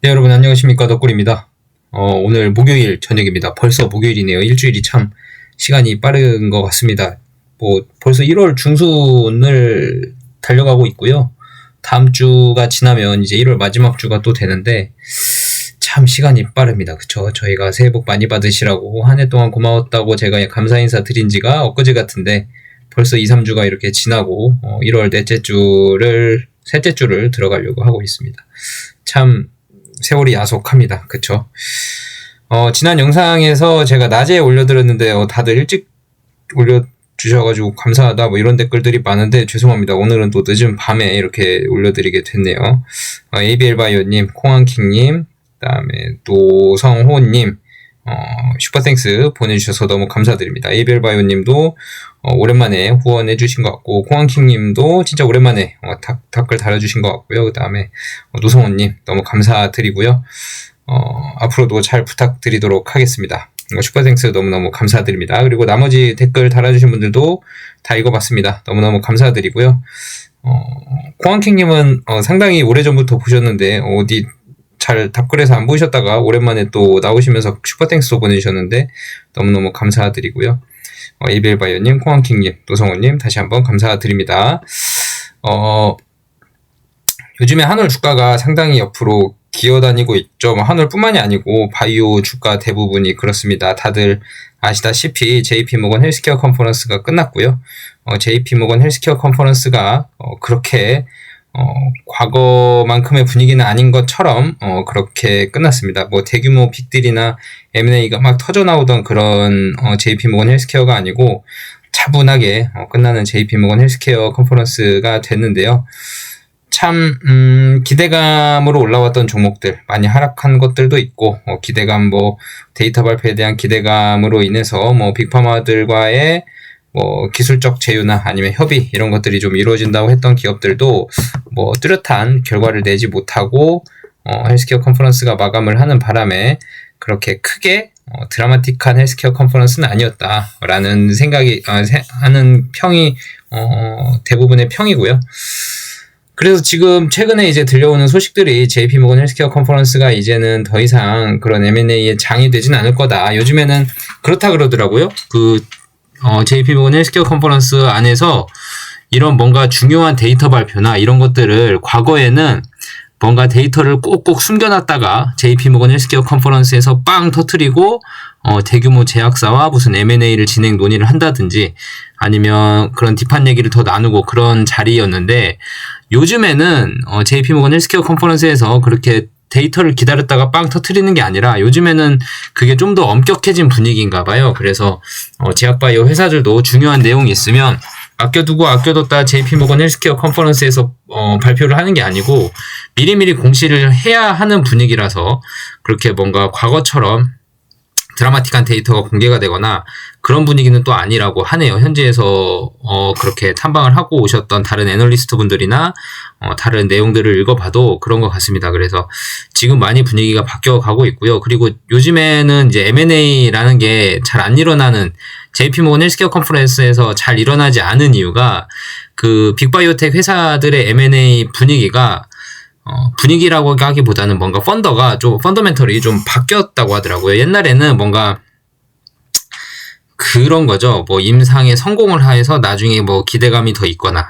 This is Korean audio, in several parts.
네, 여러분 안녕하십니까. 덕꿀입니다. 오늘 목요일 저녁입니다. 벌써 목요일이네요. 일주일이 참 시간이 빠른 것 같습니다. 벌써 1월 중순을 달려가고 있고요. 다음 주가 지나면 이제 1월 마지막 주가 또 되는데 참 시간이 빠릅니다. 그쵸? 저희가 새해 복 많이 받으시라고 한 해 동안 고마웠다고 제가 감사 인사 드린 지가 엊그제 같은데 벌써 2, 3주가 이렇게 지나고 1월 셋째 주를 들어가려고 하고 있습니다. 참 세월이 야속합니다. 그쵸? 지난 영상에서 제가 낮에 올려드렸는데 다들 일찍 올려주셔가지고 감사하다 이런 댓글들이 많은데 죄송합니다. 오늘은 또 늦은 밤에 이렇게 올려드리게 됐네요. ABL바이오님, 콩한킹님, 그 다음에 노성호님, 슈퍼땡스 보내주셔서 너무 감사드립니다. ABL바이오님도 오랜만에 후원해주신 것 같고, 콩한킹님도 진짜 오랜만에 댓글 달아주신 것 같고요. 그 다음에 노성호님 너무 감사드리고요. 앞으로도 잘 부탁드리도록 하겠습니다. 슈퍼땡스 너무너무 감사드립니다. 그리고 나머지 댓글 달아주신 분들도 다 읽어봤습니다. 너무너무 감사드리고요. 콩한킹님은 상당히 오래전부터 보셨는데 어디 잘 답글에서 안 보이셨다가 오랜만에 또 나오시면서 슈퍼땡스도 보내주셨는데 너무너무 감사드리고요. ABL바이오님, 콩한킹님, 노성호님 다시 한번 감사드립니다. 요즘에 한올 주가가 상당히 옆으로 기어다니고 있죠. 한올뿐만이 아니고 바이오 주가 대부분이 그렇습니다. 다들 아시다시피 JP모건 헬스케어 컨퍼런스가 끝났고요. JP모건 헬스케어 컨퍼런스가 그렇게 과거만큼의 분위기는 아닌 것처럼 그렇게 끝났습니다. 대규모 빅딜이나 M&A가 막 터져 나오던 그런 JP모건 헬스케어가 아니고 차분하게 끝나는 JP모건 헬스케어 컨퍼런스가 됐는데요. 참 기대감으로 올라왔던 종목들 많이 하락한 것들도 있고 기대감 데이터 발표에 대한 기대감으로 인해서 빅파마들과의 기술적 제휴나 아니면 협의 이런 것들이 좀 이루어진다고 했던 기업들도 뚜렷한 결과를 내지 못하고 헬스케어 컨퍼런스가 마감을 하는 바람에 그렇게 크게 드라마틱한 헬스케어 컨퍼런스는 아니었다라는 생각이 하는 평이 대부분의 평이고요. 그래서 지금 최근에 이제 들려오는 소식들이 JP모건 헬스케어 컨퍼런스가 이제는 더 이상 그런 M&A의 장이 되진 않을 거다. 요즘에는 그렇다 그러더라고요. JP모건 헬스케어 컨퍼런스 안에서 이런 뭔가 중요한 데이터 발표나 이런 것들을 과거에는 뭔가 데이터를 꼭꼭 숨겨놨다가 JP모건 헬스케어 컨퍼런스에서 빵 터트리고 대규모 제약사와 무슨 M&A를 진행 논의를 한다든지 아니면 그런 딥한 얘기를 더 나누고 그런 자리였는데 요즘에는 JP모건 헬스케어 컨퍼런스에서 그렇게 데이터를 기다렸다가 빵 터트리는 게 아니라 요즘에는 그게 좀 더 엄격해진 분위기인가 봐요. 그래서 제약바이오 회사들도 중요한 내용이 있으면 아껴뒀다 JP모건 헬스케어 컨퍼런스에서 발표를 하는 게 아니고 미리미리 공시를 해야 하는 분위기라서 그렇게 뭔가 과거처럼 드라마틱한 데이터가 공개가 되거나 그런 분위기는 또 아니라고 하네요. 현지에서 그렇게 탐방을 하고 오셨던 다른 애널리스트 분들이나 다른 내용들을 읽어봐도 그런 것 같습니다. 그래서 지금 많이 분위기가 바뀌어가고 있고요. 그리고 요즘에는 이제 M&A라는 게 잘 안 일어나는 JP모건 헬스케어 컨퍼런스에서 잘 일어나지 않은 이유가 그 빅바이오텍 회사들의 M&A 분위기가 분위기라고 하기보다는 뭔가 펀더멘털이 좀 바뀌었다고 하더라고요. 옛날에는 뭔가 그런 거죠. 임상에 성공을 해서 나중에 기대감이 더 있거나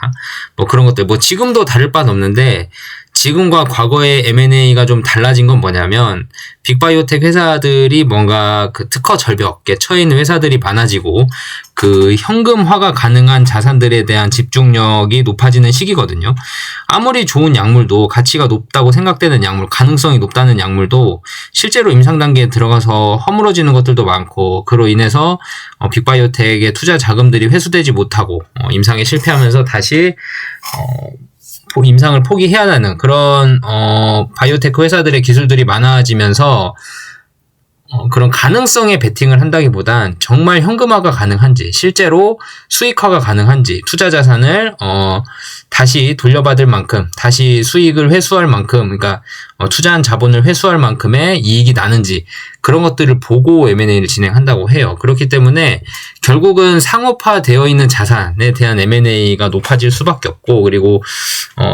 그런 것들. 지금도 다를 바는 없는데 지금과 과거의 M&A가 좀 달라진 건 뭐냐면 빅바이오텍 회사들이 뭔가 그 특허 절벽에 처해 있는 회사들이 많아지고 그 현금화가 가능한 자산들에 대한 집중력이 높아지는 시기거든요. 아무리 좋은 약물도 가치가 높다고 생각되는 약물, 가능성이 높다는 약물도 실제로 임상 단계에 들어가서 허물어지는 것들도 많고 그로 인해서 빅바이오텍의 투자 자금들이 회수되지 못하고 임상에 실패하면서 다시 임상을 포기해야 하는 그런 바이오테크 회사들의 기술들이 많아지면서 그런 가능성에 베팅을 한다기보단 정말 현금화가 가능한지 실제로 수익화가 가능한지 투자 자산을 다시 돌려받을 만큼 다시 수익을 회수할 만큼 그러니까 투자한 자본을 회수할 만큼의 이익이 나는지 그런 것들을 보고 M&A를 진행한다고 해요. 그렇기 때문에 결국은 상업화되어 있는 자산에 대한 M&A가 높아질 수밖에 없고 그리고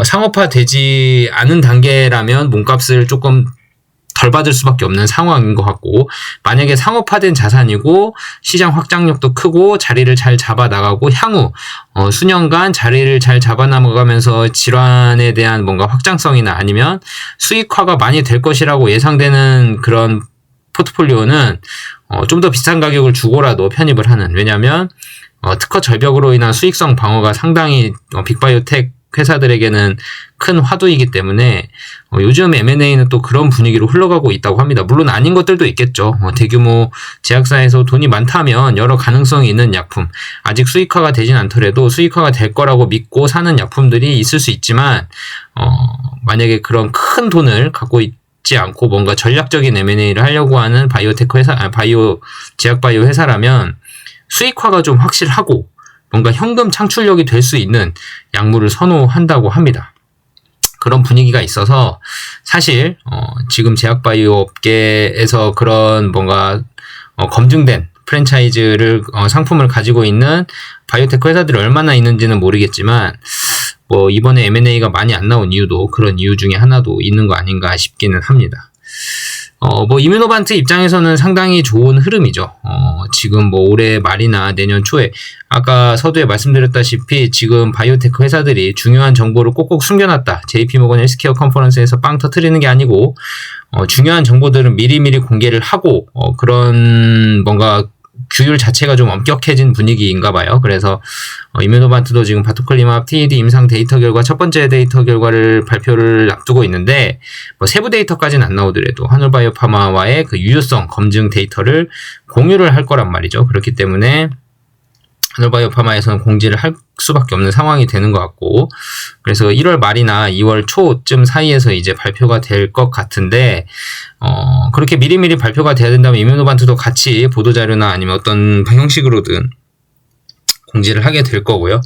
상업화되지 않은 단계라면 몸값을 조금 덜 받을 수밖에 없는 상황인 것 같고, 만약에 상업화된 자산이고 시장 확장력도 크고 자리를 잘 잡아 나가고 향후 수년간 자리를 잘 잡아 나가면서 질환에 대한 뭔가 확장성이나 아니면 수익화가 많이 될 것이라고 예상되는 그런 포트폴리오는 좀 더 비싼 가격을 주고라도 편입을 하는, 왜냐하면 특허 절벽으로 인한 수익성 방어가 상당히 빅바이오텍 회사들에게는 큰 화두이기 때문에 요즘 M&A는 또 그런 분위기로 흘러가고 있다고 합니다. 물론 아닌 것들도 있겠죠. 대규모 제약사에서 돈이 많다면 여러 가능성이 있는 약품, 아직 수익화가 되진 않더라도 수익화가 될 거라고 믿고 사는 약품들이 있을 수 있지만 만약에 그런 큰 돈을 갖고 있지 않고 뭔가 전략적인 M&A를 하려고 하는 바이오테크 회사, 제약 바이오 회사라면 수익화가 좀 확실하고 뭔가 현금 창출력이 될 수 있는 약물을 선호한다고 합니다. 그런 분위기가 있어서 사실 지금 제약바이오 업계에서 그런 뭔가 검증된 프랜차이즈를 상품을 가지고 있는 바이오테크 회사들이 얼마나 있는지는 모르겠지만 뭐 이번에 M&A가 많이 안 나온 이유도 그런 이유 중에 하나도 있는 거 아닌가 싶기는 합니다. 뭐 이뮤노반트 입장에서는 상당히 좋은 흐름이죠. 지금 뭐 올해 말이나 내년 초에 아까 서두에 말씀드렸다시피 지금 바이오테크 회사들이 중요한 정보를 꼭꼭 숨겨놨다. JP모건 헬스케어 컨퍼런스에서 빵 터트리는 게 아니고 중요한 정보들은 미리미리 공개를 하고 그런 뭔가 규율 자체가 좀 엄격해진 분위기인가 봐요. 그래서 이뮤노반트도 지금 바토클리맙 TED 임상 데이터 결과 첫 번째 데이터 결과를 발표를 앞두고 있는데 뭐 세부 데이터까지는 안 나오더라도 한올바이오파마와의 그 유효성 검증 데이터를 공유를 할 거란 말이죠. 그렇기 때문에 한올바이오파마에서는 공지를 할 수밖에 없는 상황이 되는 것 같고, 그래서 1월 말이나 2월 초쯤 사이에서 이제 발표가 될 것 같은데 그렇게 미리미리 발표가 돼야 된다면 이뮤노반트도 같이 보도자료나 아니면 어떤 형식으로든 공지를 하게 될 거고요.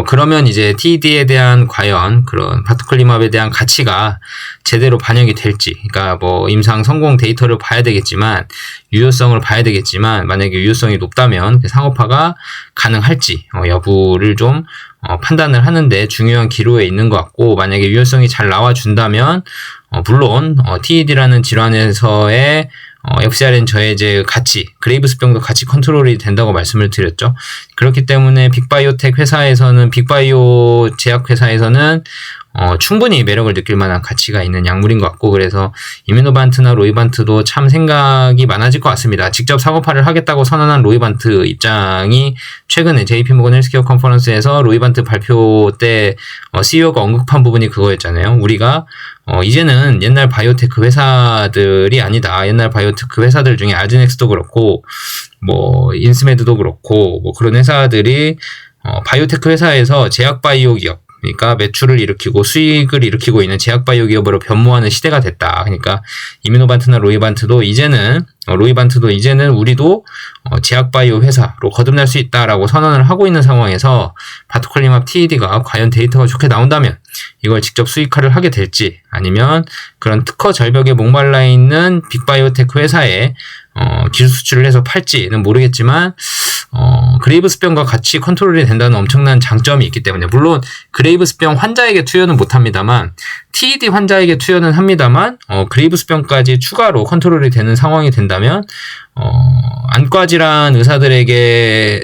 그러면 이제 TED에 대한 과연 그런 바토클리맙에 대한 가치가 제대로 반영이 될지, 그러니까 뭐 임상 성공 데이터를 봐야 되겠지만 유효성을 봐야 되겠지만 만약에 유효성이 높다면 그 상업화가 가능할지 여부를 좀 판단을 하는데 중요한 기로에 있는 것 같고, 만약에 유효성이 잘 나와준다면 물론 TED라는 질환에서의 FcRn 저해제 같이 그레이브스병도 같이 컨트롤이 된다고 말씀을 드렸죠. 그렇기 때문에 빅바이오텍 회사에서는 빅바이오 제약 회사에서는 충분히 매력을 느낄 만한 가치가 있는 약물인 것 같고, 그래서 이뮤노반트나 로이반트도 참 생각이 많아질 것 같습니다. 직접 상업화를 하겠다고 선언한 로이반트 입장이 최근에 JP모건 헬스케어 컨퍼런스에서 로이반트 발표 때 CEO가 언급한 부분이 그거였잖아요. 우리가 이제는 옛날 바이오테크 회사들이 아니다. 옛날 바이오테크 회사들 중에 아즈넥스도 그렇고 뭐 인스메드도 그렇고 뭐 그런 회사들이 바이오테크 회사에서 제약 바이오 기업, 그러니까 매출을 일으키고 수익을 일으키고 있는 제약 바이오 기업으로 변모하는 시대가 됐다. 그러니까 이뮤노반트나 로이반트도 이제는 우리도 제약 바이오 회사로 거듭날 수 있다라고 선언을 하고 있는 상황에서 바토클리맙 TED가 과연 데이터가 좋게 나온다면 이걸 직접 수익화를 하게 될지, 아니면 그런 특허 절벽에 목말라 있는 빅바이오테크 회사에 기술 수출을 해서 팔지는 모르겠지만 그레이브스병과 같이 컨트롤이 된다는 엄청난 장점이 있기 때문에, 물론 그레이브스병 환자에게 투여는 못합니다만 TED 환자에게 투여는 합니다만 그레이브스병까지 추가로 컨트롤이 되는 상황이 된다면 안과 질환 의사들에게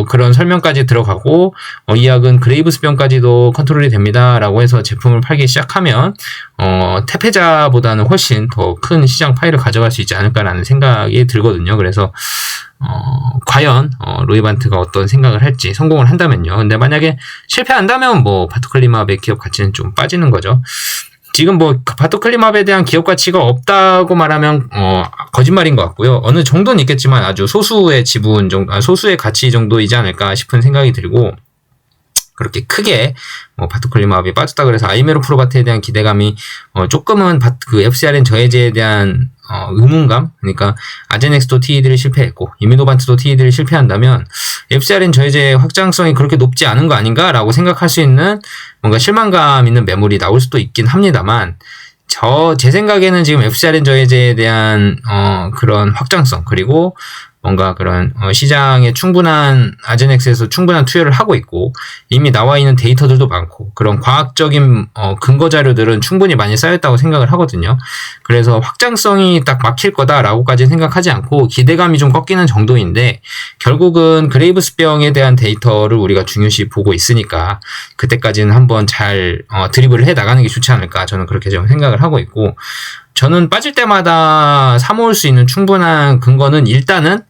그런 설명까지 들어가고 이 약은 그레이브스병까지도 컨트롤이 됩니다 라고 해서 제품을 팔기 시작하면 태폐자보다는 훨씬 더 큰 시장 파이를 가져갈 수 있지 않을까라는 생각이 들거든요. 그래서 과연 로이반트가 어떤 생각을 할지, 성공을 한다면요. 근데 만약에 실패한다면 뭐 바토클리맙의 기업 가치는 좀 빠지는 거죠. 지금 뭐 바토클리맙에 대한 기업 가치가 없다고 말하면 거짓말인 것 같고요. 어느 정도는 있겠지만 아주 소수의 지분 정도, 소수의 가치 정도이지 않을까 싶은 생각이 들고, 그렇게 크게 바토클리맙이 빠졌다 그래서 아이메로프로바트에 대한 기대감이 조금은 그 FcRn 저해제에 대한 의문감, 그러니까 아제넥스도 TED를 실패했고 이뮤노반트도 TED를 실패한다면 FcRn 저해제의 확장성이 그렇게 높지 않은 거 아닌가 라고 생각할 수 있는 뭔가 실망감 있는 매물이 나올 수도 있긴 합니다만, 제 생각에는 지금 FcRn 저해제에 대한 그런 확장성, 그리고 뭔가 그런 시장에 충분한 아제넥스에서 충분한 투여를 하고 있고 이미 나와 있는 데이터들도 많고 그런 과학적인 근거 자료들은 충분히 많이 쌓였다고 생각을 하거든요. 그래서 확장성이 딱 막힐 거다라고까지 생각하지 않고 기대감이 좀 꺾이는 정도인데 결국은 그레이브스병에 대한 데이터를 우리가 중요시 보고 있으니까 그때까지는 한번 잘 드리블을 해 나가는 게 좋지 않을까 저는 그렇게 좀 생각을 하고 있고 저는 빠질 때마다 사모을 수 있는 충분한 근거는 일단은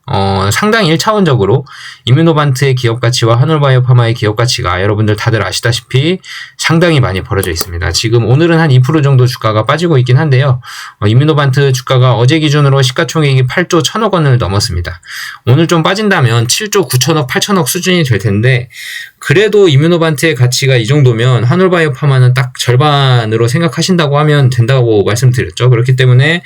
상당히 1차원적으로 이뮤노반트의 기업 가치와 한올바이오파마의 기업 가치가 여러분들 다들 아시다시피 상당히 많이 벌어져 있습니다. 지금 오늘은 한 2% 정도 주가가 빠지고 있긴 한데요. 이뮤노반트 주가가 어제 기준으로 시가총액이 8조 1천억 원을 넘었습니다. 오늘 좀 빠진다면 7조 9천억 8천억 수준이 될 텐데 그래도 이뮤노반트의 가치가 이 정도면 한올바이오파마는 딱 절반으로 생각하신다고 하면 된다고 말씀드렸죠. 그렇기 때문에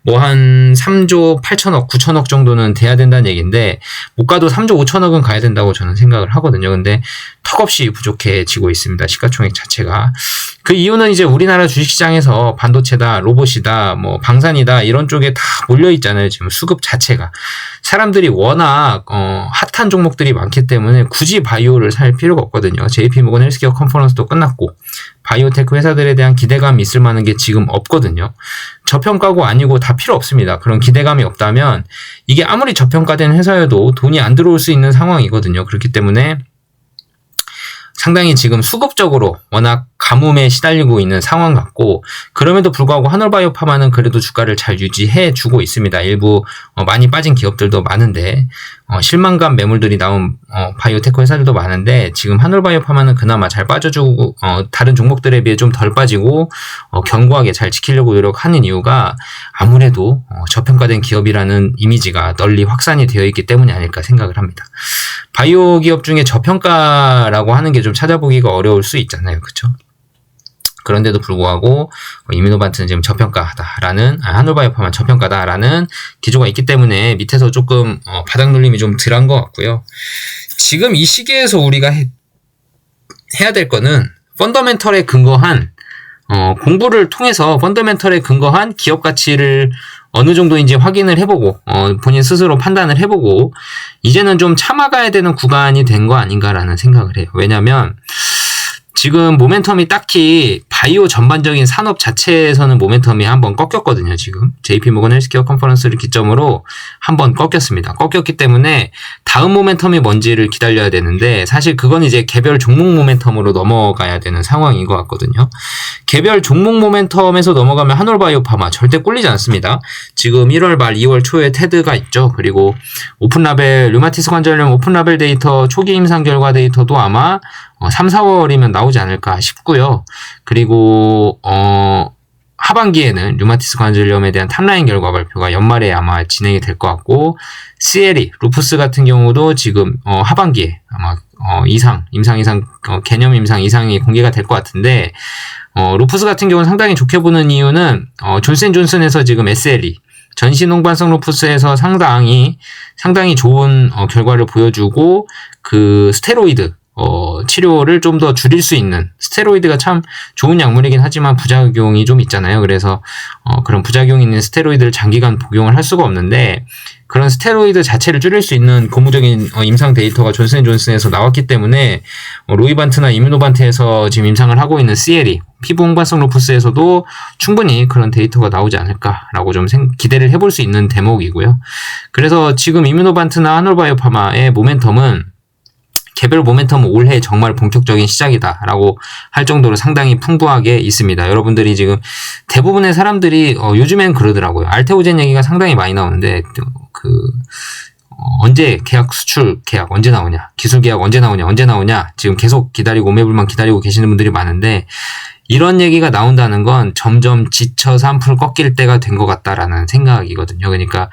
뭐 한 3조 8천억, 9천억 정도는 돼야 된다는 얘기인데 못 가도 3조 5천억은 가야 된다고 저는 생각을 하거든요. 근데 턱없이 부족해지고 있습니다. 시가총액 자체가. 그 이유는 이제 우리나라 주식시장에서 반도체다, 로봇이다, 뭐 방산이다 이런 쪽에 다 몰려있잖아요. 지금 수급 자체가. 사람들이 워낙 핫한 종목들이 많기 때문에 굳이 바이오를 살 필요가 없거든요. JP모건 헬스케어 컨퍼런스도 끝났고 바이오테크 회사들에 대한 기대감이 있을 만한 게 지금 없거든요. 저평가고 아니고 다 필요 없습니다. 그런 기대감이 없다면 이게 아무리 저평가된 회사여도 돈이 안 들어올 수 있는 상황이거든요. 그렇기 때문에 상당히 지금 수급적으로 워낙 가뭄에 시달리고 있는 상황 같고 그럼에도 불구하고 한올바이오파마는 그래도 주가를 잘 유지해 주고 있습니다. 일부 많이 빠진 기업들도 많은데 실망감 매물들이 나온 바이오테크 회사들도 많은데 지금 한올바이오파마는 그나마 잘 빠져주고 다른 종목들에 비해 좀 덜 빠지고 견고하게 잘 지키려고 노력하는 이유가 아무래도 저평가된 기업이라는 이미지가 널리 확산이 되어 있기 때문이 아닐까 생각을 합니다. 바이오 기업 중에 저평가라고 하는 게 좀 찾아보기가 어려울 수 있잖아요. 그렇죠? 그런데도 불구하고 이뮤노반트는 지금 저평가다라는 한올바이오파만 저평가다라는 기조가 있기 때문에 밑에서 조금 바닥 눌림이 좀 덜한 것 같고요. 지금 이 시기에서 우리가 해야 될 거는 펀더멘털에 근거한 공부를 통해서 펀더멘털에 근거한 기업 가치를 어느 정도인지 확인을 해보고 본인 스스로 판단을 해보고 이제는 좀 참아가야 되는 구간이 된 거 아닌가라는 생각을 해요. 왜냐하면 지금 모멘텀이 딱히 바이오 전반적인 산업 자체에서는 모멘텀이 한번 꺾였거든요. 지금 JP모건 헬스케어 컨퍼런스를 기점으로 한번 꺾였습니다. 꺾였기 때문에 다음 모멘텀이 뭔지를 기다려야 되는데 사실 그건 이제 개별 종목 모멘텀으로 넘어가야 되는 상황인 것 같거든요. 개별 종목 모멘텀에서 넘어가면 한올바이오파마 절대 꿀리지 않습니다. 지금 1월 말 2월 초에 테드가 있죠. 그리고 오픈라벨 류마티스 관절염 오픈라벨 데이터 초기 임상 결과 데이터도 아마 3, 4월이면 나오지 않을까 싶고요. 그리고 하반기에는 류마티스 관절염에 대한 탑라인 결과 발표가 연말에 아마 진행이 될 것 같고 CLE, 루푸스 같은 경우도 지금 하반기에 아마 임상 이상 개념 임상 이상이 공개가 될 것 같은데 루푸스 같은 경우는 상당히 좋게 보는 이유는 존슨앤존슨에서 지금 SLE 전신 홍반성 루푸스에서 상당히 좋은 결과를 보여주고 그 스테로이드 치료를 좀 더 줄일 수 있는 스테로이드가 참 좋은 약물이긴 하지만 부작용이 좀 있잖아요. 그래서 그런 부작용이 있는 스테로이드를 장기간 복용을 할 수가 없는데 그런 스테로이드 자체를 줄일 수 있는 고무적인 임상 데이터가 존슨앤존슨에서 나왔기 때문에 로이반트나 이뮤노반트에서 지금 임상을 하고 있는 CLE 피부 홍반성 루푸스에서도 충분히 그런 데이터가 나오지 않을까라고 좀 기대를 해볼 수 있는 대목이고요. 그래서 지금 이뮤노반트나 한올바이오파마의 모멘텀은 개별 모멘텀은 올해 정말 본격적인 시작이다라고 할 정도로 상당히 풍부하게 있습니다. 여러분들이 지금 대부분의 사람들이 요즘엔 그러더라고요. 알테오젠 얘기가 상당히 많이 나오는데 언제 수출 계약 언제 나오냐, 기술 계약 언제 나오냐 지금 계속 기다리고 오매불만 기다리고 계시는 분들이 많은데 이런 얘기가 나온다는 건 점점 지쳐서 한풀 꺾일 때가 된 것 같다라는 생각이거든요. 그러니까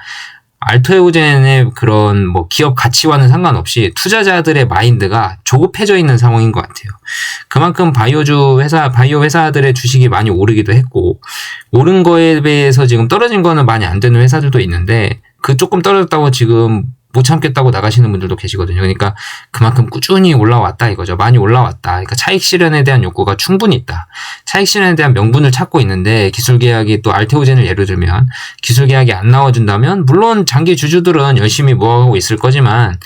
알테오젠의 그런 기업 가치와는 상관없이 투자자들의 마인드가 조급해져 있는 상황인 것 같아요. 그만큼 바이오 회사들의 주식이 많이 오르기도 했고, 오른 거에 비해서 지금 떨어진 거는 많이 안 되는 회사들도 있는데, 그 조금 떨어졌다고 지금 못 참겠다고 나가시는 분들도 계시거든요. 그러니까 그만큼 꾸준히 올라왔다 이거죠. 많이 올라왔다. 그러니까 차익 실현에 대한 욕구가 충분히 있다. 차익 실현에 대한 명분을 찾고 있는데 기술 계약이 또 알테오젠을 예를 들면 기술 계약이 안 나와준다면 물론 장기 주주들은 열심히 모아가고 있을 거지만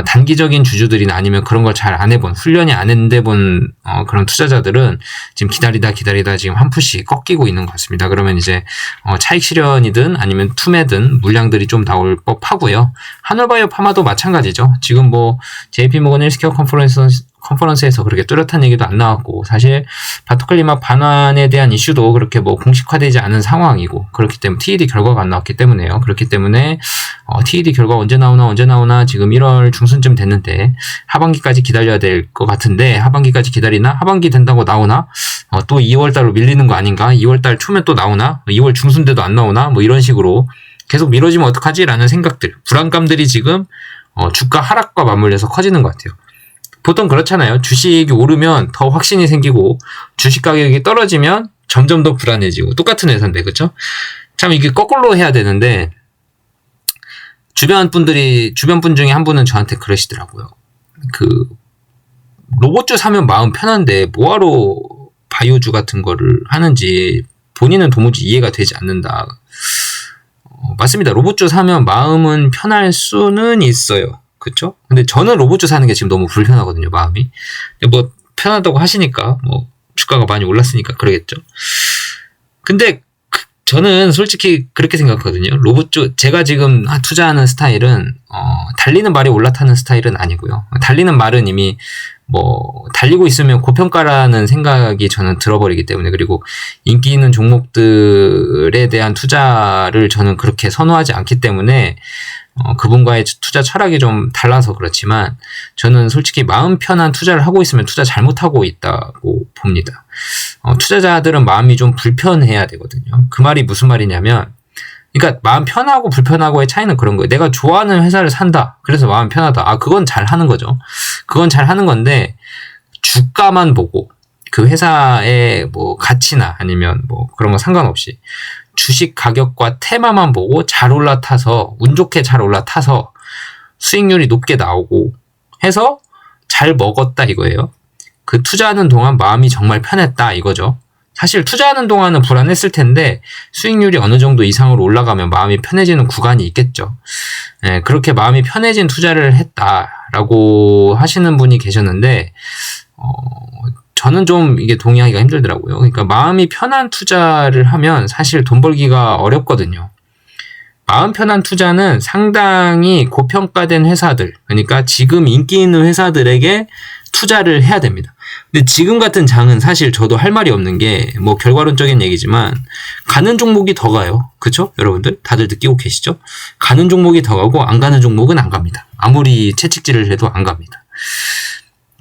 단기적인 주주들이나 아니면 그런 걸 잘 안 해본 훈련이 안 해본 그런 투자자들은 지금 기다리다 지금 한 푸시 꺾이고 있는 것 같습니다. 그러면 이제 차익 실현이든 아니면 투매든 물량들이 좀 나올 법하고요. 한올바이오 파마도 마찬가지죠. 지금 뭐 JP모건 헬스케어 컨퍼런스에서 그렇게 뚜렷한 얘기도 안 나왔고 사실 바토클리막 반환에 대한 이슈도 그렇게 뭐 공식화되지 않은 상황이고 그렇기 때문에 TED 결과가 안 나왔기 때문에요. 그렇기 때문에 TED 결과 언제 나오나 지금 1월 중순쯤 됐는데 하반기까지 기다려야 될 것 같은데 하반기까지 기다리나? 하반기 된다고 나오나? 또 2월달로 밀리는 거 아닌가? 2월달 초면 또 나오나? 2월 중순 돼도 안 나오나? 뭐 이런 식으로 계속 미뤄지면 어떡하지? 라는 생각들, 불안감들이 지금 주가 하락과 맞물려서 커지는 것 같아요. 보통 그렇잖아요. 주식이 오르면 더 확신이 생기고 주식 가격이 떨어지면 점점 더 불안해지고 똑같은 회사인데 그렇죠? 참 이게 거꾸로 해야 되는데 주변 분 중에 한 분은 저한테 그러시더라고요. 그 로봇주 사면 마음 편한데 뭐하러 바이오주 같은 거를 하는지 본인은 도무지 이해가 되지 않는다. 맞습니다. 로봇주 사면 마음은 편할 수는 있어요. 그쵸? 근데 저는 로봇주 사는 게 지금 너무 불편하거든요, 마음이. 뭐, 편하다고 하시니까, 뭐, 주가가 많이 올랐으니까 그러겠죠. 근데, 저는 솔직히 그렇게 생각하거든요. 로봇주, 제가 지금 투자하는 스타일은, 달리는 말이 올라타는 스타일은 아니고요. 달리는 말은 이미, 뭐, 달리고 있으면 고평가라는 생각이 저는 들어버리기 때문에, 그리고 인기 있는 종목들에 대한 투자를 저는 그렇게 선호하지 않기 때문에, 그분과의 투자 철학이 좀 달라서 그렇지만 저는 솔직히 마음 편한 투자를 하고 있으면 투자 잘못하고 있다고 봅니다. 투자자들은 마음이 좀 불편해야 되거든요. 그 말이 무슨 말이냐면 그러니까 마음 편하고 불편하고의 차이는 그런 거예요. 내가 좋아하는 회사를 산다. 그래서 마음 편하다. 그건 잘 하는 거죠. 그건 잘 하는 건데 주가만 보고 그 회사의 뭐 가치나 아니면 뭐 그런 거 상관없이 주식 가격과 테마만 보고 잘 올라타서 운 좋게 잘 올라타서 수익률이 높게 나오고 해서 잘 먹었다 이거예요. 그 투자하는 동안 마음이 정말 편했다 이거죠. 사실 투자하는 동안은 불안했을 텐데 수익률이 어느 정도 이상으로 올라가면 마음이 편해지는 구간이 있겠죠. 네, 그렇게 마음이 편해진 투자를 했다라고 하시는 분이 계셨는데 저는 좀 이게 동의하기가 힘들더라고요. 그러니까 마음이 편한 투자를 하면 사실 돈 벌기가 어렵거든요. 마음 편한 투자는 상당히 고평가된 회사들, 그러니까 지금 인기 있는 회사들에게 투자를 해야 됩니다. 근데 지금 같은 장은 사실 저도 할 말이 없는 게 뭐 결과론적인 얘기지만 가는 종목이 더 가요. 그쵸? 여러분들 다들 느끼고 계시죠? 가는 종목이 더 가고 안 가는 종목은 안 갑니다. 아무리 채찍질을 해도 안 갑니다.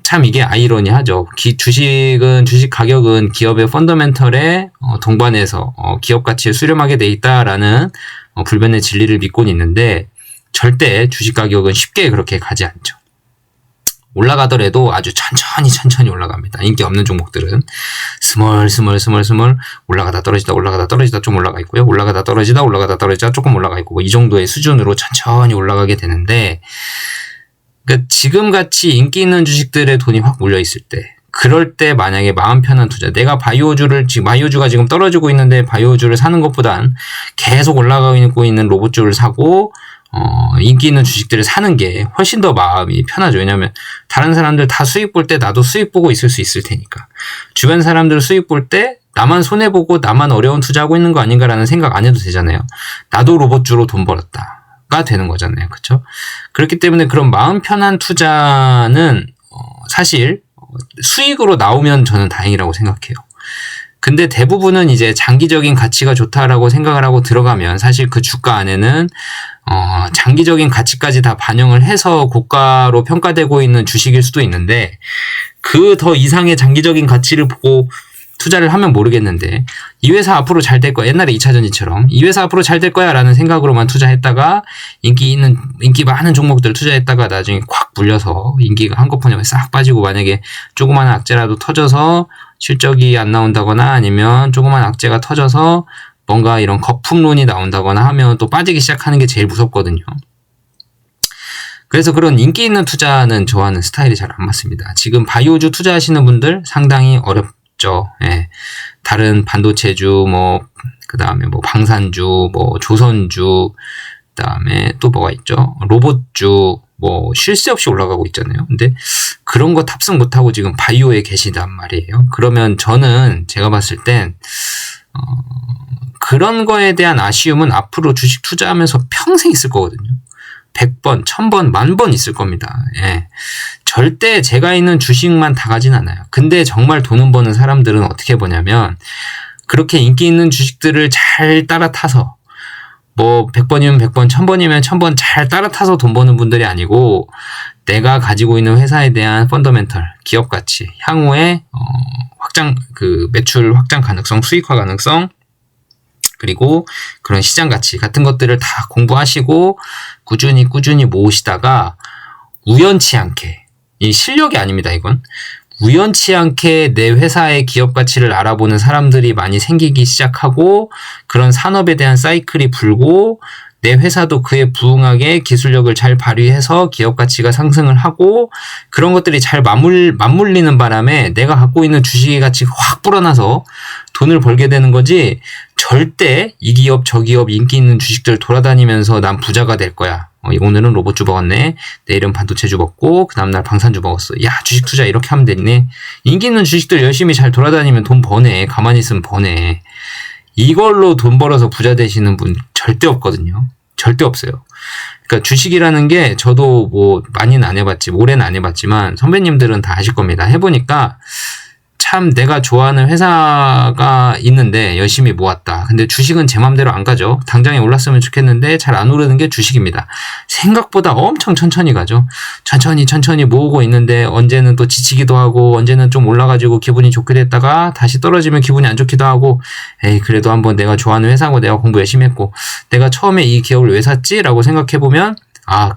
참 이게 아이러니하죠. 주식 가격은 기업의 펀더멘털에 동반해서 기업 가치에 수렴하게 돼 있다라는 불변의 진리를 믿고는 있는데 절대 주식 가격은 쉽게 그렇게 가지 않죠. 올라가더라도 아주 천천히 올라갑니다. 인기 없는 종목들은 스멀 올라가다 떨어지다 좀 올라가 있고요. 올라가다 떨어지다 조금 올라가 있고 뭐 이 정도의 수준으로 천천히 올라가게 되는데 그러니까 지금같이 인기 있는 주식들의 돈이 확 몰려 있을 때 그럴 때 만약에 마음 편한 투자 내가 바이오주가 지금 떨어지고 있는데 바이오주를 사는 것보단 계속 올라가고 있는 로봇주를 사고 인기 있는 주식들을 사는 게 훨씬 더 마음이 편하죠. 왜냐하면 다른 사람들 다 수익 볼 때 나도 수익 보고 있을 수 있을 테니까. 주변 사람들 수익 볼 때 나만 손해보고 나만 어려운 투자하고 있는 거 아닌가라는 생각 안 해도 되잖아요. 나도 로봇주로 돈 벌었다가 되는 거잖아요. 그렇죠? 그렇기 때문에 그런 마음 편한 투자는 사실 수익으로 나오면 저는 다행이라고 생각해요. 근데 대부분은 이제 장기적인 가치가 좋다라고 생각을 하고 들어가면 사실 그 주가 안에는 장기적인 가치까지 다 반영을 해서 고가로 평가되고 있는 주식일 수도 있는데 그 더 이상의 장기적인 가치를 보고 투자를 하면 모르겠는데 이 회사 앞으로 잘 될 거야. 옛날에 2차전지처럼 이 회사 앞으로 잘 될 거야 라는 생각으로만 투자했다가 인기 많은 종목들 투자했다가 나중에 콱 물려서 인기가 한꺼번에 싹 빠지고 만약에 조그마한 악재라도 터져서 실적이 안 나온다거나 아니면 조그만 악재가 터져서 뭔가 이런 거품론이 나온다거나 하면 또 빠지기 시작하는 게 제일 무섭거든요. 그래서 그런 인기 있는 투자는 저와는 스타일이 잘 안 맞습니다. 지금 바이오주 투자하시는 분들 상당히 어렵죠. 예. 다른 반도체주, 그 다음에 방산주, 조선주, 그 다음에 또 뭐가 있죠? 로봇주, 쉴 새 없이 올라가고 있잖아요. 근데 그런 거 탑승 못하고 지금 바이오에 계시단 말이에요. 그러면 제가 봤을 땐, 그런 거에 대한 아쉬움은 앞으로 주식 투자하면서 평생 있을 거거든요. 100번, 1000번, 10,000번 있을 겁니다. 예. 절대 제가 있는 주식만 다 가진 않아요. 근데 정말 돈을 버는 사람들은 어떻게 보냐면, 그렇게 인기 있는 주식들을 잘 따라 타서, 100번이면 100번, 1000번이면 1000번 잘 따라 타서 돈 버는 분들이 아니고, 내가 가지고 있는 회사에 대한 펀더멘털, 기업 가치, 향후에, 매출 확장 가능성, 수익화 가능성, 그리고 그런 시장 가치 같은 것들을 다 공부하시고 꾸준히 모으시다가 우연치 않게, 이 실력이 아닙니다, 이건. 우연치 않게 내 회사의 기업 가치를 알아보는 사람들이 많이 생기기 시작하고 그런 산업에 대한 사이클이 불고 내 회사도 그에 부응하게 기술력을 잘 발휘해서 기업 가치가 상승을 하고 그런 것들이 잘 맞물리는 바람에 내가 갖고 있는 주식의 가치가 확 불어나서 돈을 벌게 되는 거지, 절대 이 기업 저 기업 인기 있는 주식들 돌아다니면서 난 부자가 될 거야. 오늘은 로봇주 먹었네. 내일은 반도체주 먹고 그 다음날 방산주 먹었어. 야, 주식 투자 이렇게 하면 됐네. 인기 있는 주식들 열심히 잘 돌아다니면 돈 버네. 가만히 있으면 버네. 이걸로 돈 벌어서 부자 되시는 분 절대 없거든요. 절대 없어요. 그러니까 주식이라는 게 저도 많이는 안 해봤지, 오래는 안 해봤지만 선배님들은 다 아실 겁니다. 해보니까 참 내가 좋아하는 회사가 있는데 열심히 모았다. 근데 주식은 제 맘대로 안 가죠. 당장에 올랐으면 좋겠는데 잘 안 오르는 게 주식입니다. 생각보다 엄청 천천히 가죠. 천천히 모으고 있는데 언제는 또 지치기도 하고 언제는 좀 올라가지고 기분이 좋게 됐다가 다시 떨어지면 기분이 안 좋기도 하고, 그래도 한번 내가 좋아하는 회사고 내가 공부 열심히 했고 내가 처음에 이 기업을 왜 샀지? 라고 생각해보면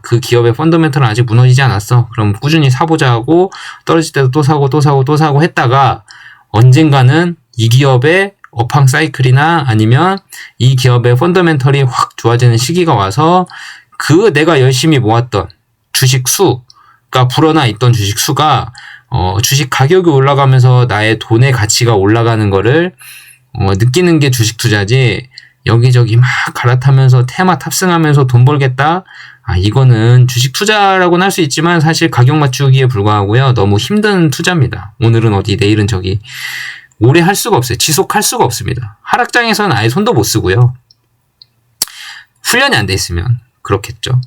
그 기업의 펀더멘털은 아직 무너지지 않았어. 그럼 꾸준히 사보자 하고 떨어질 때도 또 사고 했다가 언젠가는 이 기업의 업황 사이클이나 아니면 이 기업의 펀더멘털이 확 좋아지는 시기가 와서 내가 열심히 모았던 주식 수가 불어나 있던 주식 수가 주식 가격이 올라가면서 나의 돈의 가치가 올라가는 거를 느끼는 게 주식 투자지, 여기저기 막 갈아타면서 테마 탑승하면서 돈 벌겠다? 이거는 주식 투자라고는 할 수 있지만 사실 가격 맞추기에 불과하고요. 너무 힘든 투자입니다. 오늘은 어디, 내일은 저기. 오래 할 수가 없어요. 지속할 수가 없습니다. 하락장에서는 아예 손도 못 쓰고요. 훈련이 안 돼 있으면 그렇겠죠.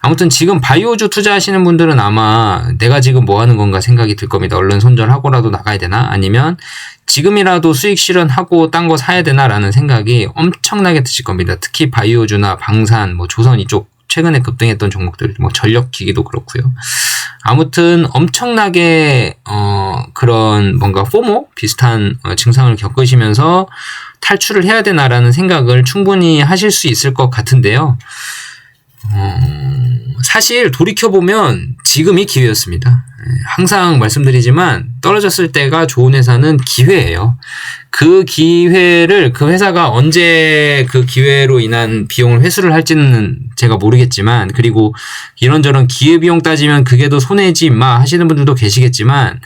아무튼 지금 바이오주 투자하시는 분들은 아마 내가 지금 뭐 하는 건가 생각이 들 겁니다. 얼른 손절하고라도 나가야 되나? 아니면 지금이라도 수익 실현하고 딴 거 사야 되나? 라는 생각이 엄청나게 드실 겁니다. 특히 바이오주나 방산, 조선 이쪽 최근에 급등했던 종목들, 전력기기도 그렇고요. 아무튼 엄청나게 그런 뭔가 포모 비슷한 증상을 겪으시면서 탈출을 해야 되나라는 생각을 충분히 하실 수 있을 것 같은데요. 사실 돌이켜보면 지금이 기회였습니다. 항상 말씀드리지만 떨어졌을 때가 좋은 회사는 기회예요. 그 기회를 그 회사가 언제 그 기회로 인한 비용을 회수를 할지는 제가 모르겠지만, 그리고 이런저런 기회비용 따지면 그게 더 손해지 마 하시는 분들도 계시겠지만,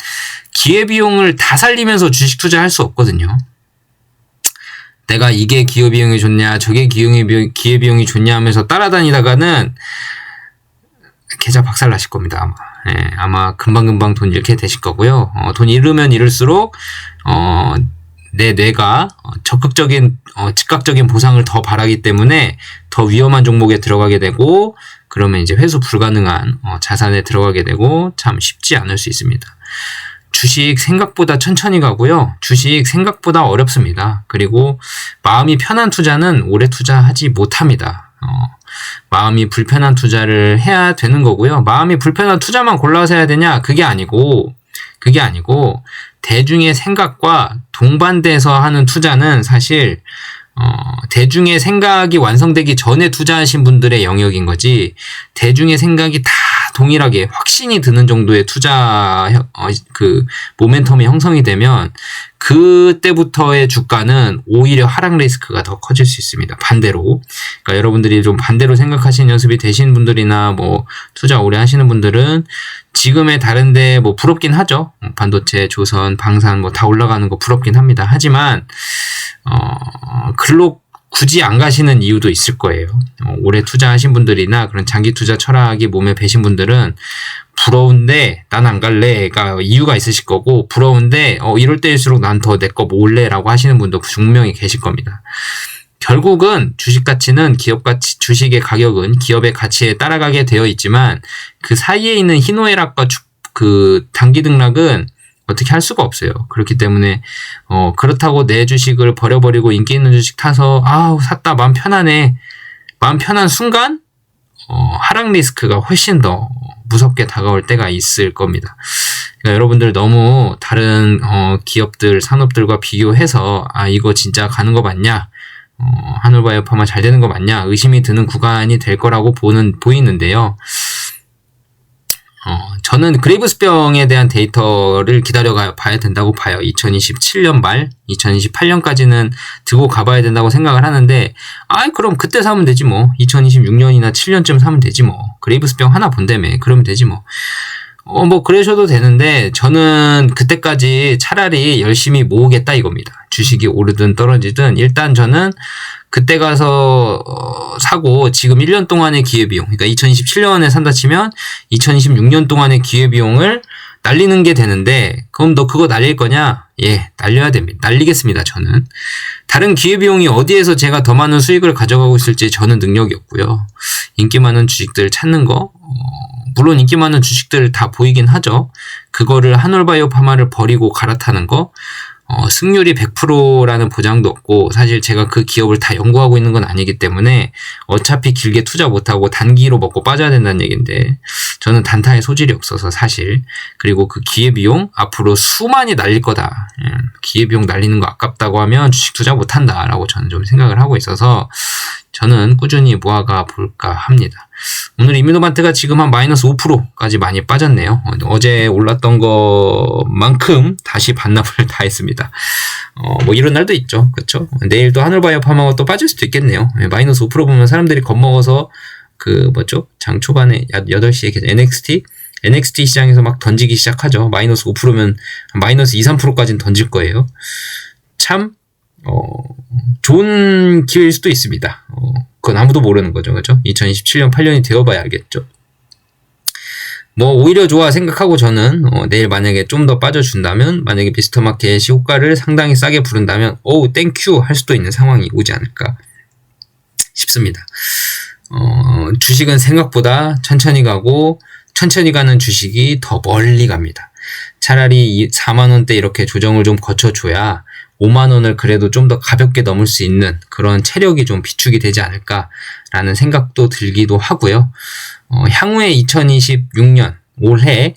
기회비용을 다 살리면서 주식 투자할 수 없거든요. 내가 이게 기회비용이 좋냐 저게 기회비용이 좋냐 하면서 따라다니다가는 계좌 박살 나실 겁니다. 아마 금방금방 돈 잃게 되실 거고요. 돈 잃으면 잃을수록 내 뇌가 즉각적인 보상을 더 바라기 때문에 더 위험한 종목에 들어가게 되고, 그러면 이제 회수 불가능한 자산에 들어가게 되고 참 쉽지 않을 수 있습니다. 주식 생각보다 천천히 가고요. 주식 생각보다 어렵습니다. 그리고 마음이 편한 투자는 오래 투자하지 못합니다. 마음이 불편한 투자를 해야 되는 거고요. 마음이 불편한 투자만 골라서 해야 되냐? 그게 아니고 대중의 생각과 동반돼서 하는 투자는 사실 대중의 생각이 완성되기 전에 투자하신 분들의 영역인 거지, 대중의 생각이 다 동일하게 확신이 드는 정도의 투자 그 모멘텀이 형성이 되면 그때부터의 주가는 오히려 하락 리스크가 더 커질 수 있습니다. 반대로. 그러니까 여러분들이 좀 반대로 생각하시는 연습이 되신 분들이나 뭐 투자 오래 하시는 분들은 지금의 다른데 뭐 부럽긴 하죠. 반도체, 조선, 방산 뭐 다 올라가는 거 부럽긴 합니다. 하지만 글로 굳이 안 가시는 이유도 있을 거예요. 오래 투자하신 분들이나 그런 장기 투자 철학이 몸에 배신 분들은 부러운데 난 안 갈래가 이유가 있으실 거고, 부러운데 이럴 때일수록 난 더 내 거 몰래라고 하시는 분도 분명히 계실 겁니다. 결국은 주식 가치는 기업 가치, 주식의 가격은 기업의 가치에 따라가게 되어 있지만 그 사이에 있는 희노애락과 그 단기 등락은 어떻게 할 수가 없어요. 그렇기 때문에 그렇다고 내 주식을 버려버리고 인기 있는 주식 타서 샀다 마음 편하네, 마음 편한 순간 하락 리스크가 훨씬 더 무섭게 다가올 때가 있을 겁니다. 그러니까 여러분들 너무 다른 기업들, 산업들과 비교해서 이거 진짜 가는 거 맞냐, 한올바이오파마 잘 되는 거 맞냐 의심이 드는 구간이 될 거라고 보이는데요. 저는 그레이브스병에 대한 데이터를 기다려 봐야 된다고 봐요. 2027년 말, 2028년까지는 들고 가봐야 된다고 생각을 하는데, 그럼 그때 사면 되지 뭐. 2026년이나 7년쯤 사면 되지 뭐. 그레이브스병 하나 본다며. 그러면 되지 뭐. 뭐 그러셔도 되는데, 저는 그때까지 차라리 열심히 모으겠다 이겁니다. 주식이 오르든 떨어지든 일단 저는 그때 가서 사고 지금 1년 동안의 기회비용, 그러니까 2027년에 산다 치면 2026년 동안의 기회비용을 날리는 게 되는데, 그럼 너 그거 날릴 거냐? 예, 날려야 됩니다. 날리겠습니다, 저는. 다른 기회비용이 어디에서 제가 더 많은 수익을 가져가고 있을지 저는 능력이 없고요. 인기 많은 주식들 찾는 거, 물론 인기 많은 주식들 다 보이긴 하죠. 그거를 한올바이오파마를 버리고 갈아타는 거, 승률이 100%라는 보장도 없고, 사실 제가 그 기업을 다 연구하고 있는 건 아니기 때문에 어차피 길게 투자 못하고 단기로 먹고 빠져야 된다는 얘기인데, 저는 단타의 소질이 없어서 사실, 그리고 그 기회비용 앞으로 수만이 날릴 거다, 기회비용 날리는 거 아깝다고 하면 주식 투자 못한다 라고 저는 좀 생각을 하고 있어서 저는 꾸준히 모아가 볼까 합니다. 오늘 이미노반트가 지금 한 마이너스 5%까지 많이 빠졌네요. 어제 올랐던 것만큼 다시 반납을 다 했습니다. 뭐 이런 날도 있죠. 그쵸? 내일도 한올바이오파마가 또 빠질 수도 있겠네요. 마이너스 5% 보면 사람들이 겁먹어서 장 초반에 8시에 NXT 시장에서 막 던지기 시작하죠. 마이너스 5%면 마이너스 2, 3%까지는 던질 거예요. 참 좋은 기회일 수도 있습니다. 그건 아무도 모르는 거죠. 그죠? 2027년 8년이 되어봐야 알겠죠. 뭐 오히려 좋아 생각하고 저는 내일 만약에 좀 더 빠져준다면, 만약에 미스터마켓이 호가를 상당히 싸게 부른다면 땡큐 할 수도 있는 상황이 오지 않을까 싶습니다. 주식은 생각보다 천천히 가고, 천천히 가는 주식이 더 멀리 갑니다. 차라리 4만원대 이렇게 조정을 좀 거쳐줘야 5만원을 그래도 좀 더 가볍게 넘을 수 있는 그런 체력이 좀 비축이 되지 않을까라는 생각도 들기도 하고요. 향후에 2026년 올해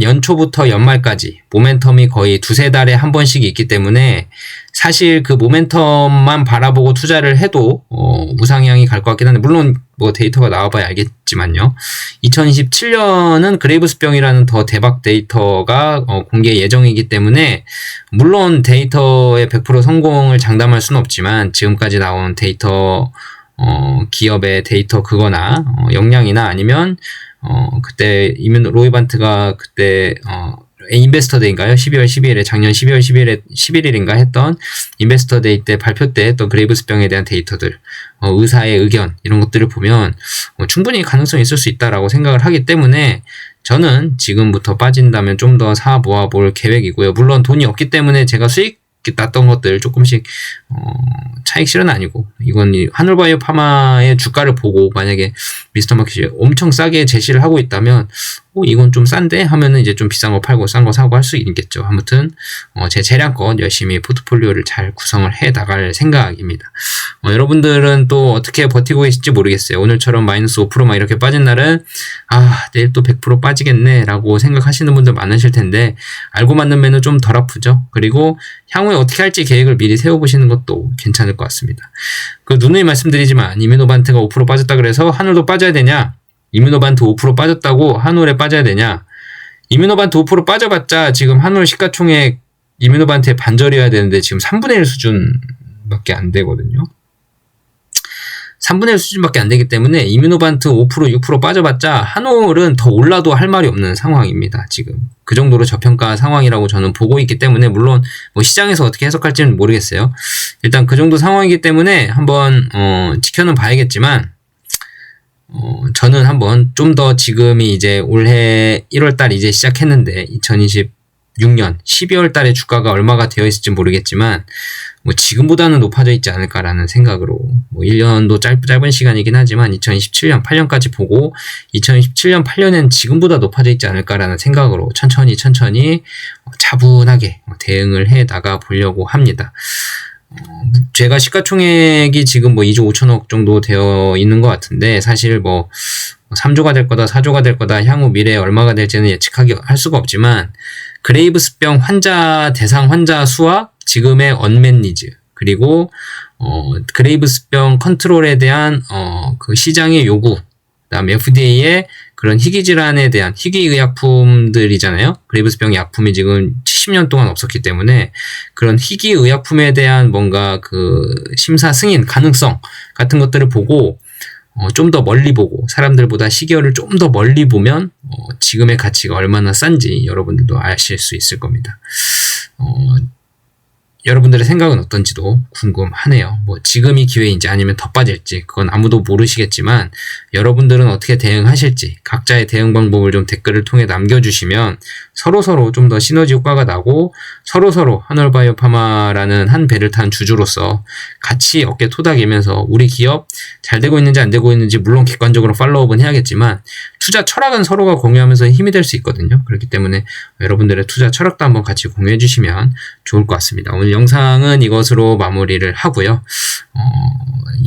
연초부터 연말까지 모멘텀이 거의 두세 달에 한 번씩 있기 때문에, 사실 그 모멘텀만 바라보고 투자를 해도 우상향이 갈 것 같긴 한데, 물론 뭐 데이터가 나와봐야 알겠지만요. 2027년은 그레이브스병이라는 더 대박 데이터가 공개 예정이기 때문에, 물론 데이터의 100% 성공을 장담할 수는 없지만 지금까지 나온 데이터, 기업의 데이터 그거나 역량이나 아니면 그때 로이반트가 그때 인베스터 데이인가요? 12월 12일에 작년 12월 11일인가 했던 인베스터 데이 때 발표 때 했던 그레이브스병에 대한 데이터들, 의사의 의견 이런 것들을 보면 충분히 가능성이 있을 수 있다라고 생각을 하기 때문에, 저는 지금부터 빠진다면 좀 더 사 모아볼 계획이고요. 물론 돈이 없기 때문에 제가 수익 났던 것들 조금씩 차익 실은 아니고, 이건 한올바이오파마의 주가를 보고 만약에 미스터마켓이 엄청 싸게 제시를 하고 있다면 이건 좀 싼데 하면은 이제 좀 비싼 거 팔고 싼 거 사고 할 수 있겠죠. 아무튼 제 재량껏 열심히 포트폴리오를 잘 구성을 해 나갈 생각입니다. 여러분들은 또 어떻게 버티고 계실지 모르겠어요. 오늘처럼 마이너스 5%막 이렇게 빠진 날은 내일 또 100% 빠지겠네 라고 생각하시는 분들 많으실 텐데, 알고 맞는 매는 좀 덜 아프죠. 그리고 향후에 어떻게 할지 계획을 미리 세워보시는 것도 괜찮을 것 같습니다. 누누이 말씀드리지만 이미노반트가 5% 빠졌다 그래서 하늘도 빠져야 되냐? 이뮤노반트 5% 빠졌다고 한올에 빠져야 되냐? 이뮤노반트 5% 빠져봤자 지금 한올 시가총액 이뮤노반트의 반절이어야 되는데 지금 3분의 1 수준밖에 안 되거든요. 3분의 1 수준밖에 안 되기 때문에 이뮤노반트 5%, 6% 빠져봤자 한올은 더 올라도 할 말이 없는 상황입니다. 지금 그 정도로 저평가 상황이라고 저는 보고 있기 때문에 물론 뭐 시장에서 어떻게 해석할지는 모르겠어요. 일단 그 정도 상황이기 때문에 한번 지켜는 봐야겠지만 저는 한번 좀 더 지금이 이제 올해 1월달 이제 시작했는데 2026년 12월 달에 주가가 얼마가 되어 있을지 모르겠지만 뭐 지금보다는 높아져 있지 않을까라는 생각으로 뭐 1년도 짧은 시간이긴 하지만 2027년 8년까지 보고 2027년 8년엔 지금보다 높아져 있지 않을까라는 생각으로 천천히 차분하게 대응을 해 나가 보려고 합니다. 제가 시가총액이 지금 뭐 2조 5천억 정도 되어 있는 것 같은데 사실 뭐 3조가 될 거다 4조가 될 거다 향후 미래에 얼마가 될지는 예측하기 할 수가 없지만 그레이브스병 대상 환자 수와 지금의 언맷 니즈 그리고 그레이브스병 컨트롤에 대한 그 시장의 요구 그다음에 FDA의 그런 희귀질환에 대한 희귀의약품들이잖아요. 그레이브스병 약품이 지금 70년 동안 없었기 때문에 그런 희귀의약품에 대한 뭔가 그 심사 승인 가능성 같은 것들을 보고 좀 더 멀리 보고 사람들보다 시계열을 좀 더 멀리 보면 지금의 가치가 얼마나 싼지 여러분들도 아실 수 있을 겁니다. 여러분들의 생각은 어떤지도 궁금하네요. 뭐 지금이 기회인지 아니면 더 빠질지 그건 아무도 모르시겠지만 여러분들은 어떻게 대응하실지 각자의 대응 방법을 좀 댓글을 통해 남겨주시면 서로서로 좀 더 시너지 효과가 나고 서로서로 한올바이오파마라는 한 배를 탄 주주로서 같이 어깨 토닥이면서 우리 기업 잘 되고 있는지 안 되고 있는지 물론 객관적으로 팔로우업은 해야겠지만 투자 철학은 서로가 공유하면서 힘이 될 수 있거든요. 그렇기 때문에 여러분들의 투자 철학도 한번 같이 공유해 주시면 좋을 것 같습니다. 오늘 영상은 이것으로 마무리를 하고요.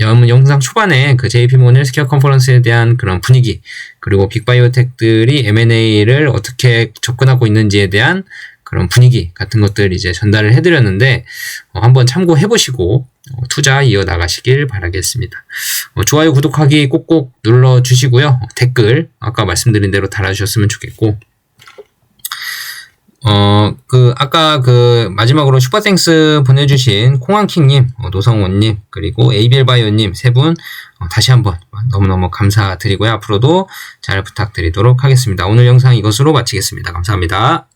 영상 초반에 그 JP모건 헬스케어 컨퍼런스에 대한 그런 분위기 그리고 빅바이오텍들이 M&A를 어떻게 접근하고 있는지에 대한 그런 분위기 같은 것들 이제 전달을 해드렸는데 한번 참고해 보시고 투자 이어나가시길 바라겠습니다. 좋아요, 구독하기 꼭꼭 눌러주시고요. 댓글 아까 말씀드린 대로 달아주셨으면 좋겠고 아까 마지막으로 슈퍼땡스 보내주신 콩한킹님, 노성원님, 그리고 ABL바이오님 세 분, 다시 한번 너무너무 감사드리고요. 앞으로도 잘 부탁드리도록 하겠습니다. 오늘 영상 이것으로 마치겠습니다. 감사합니다.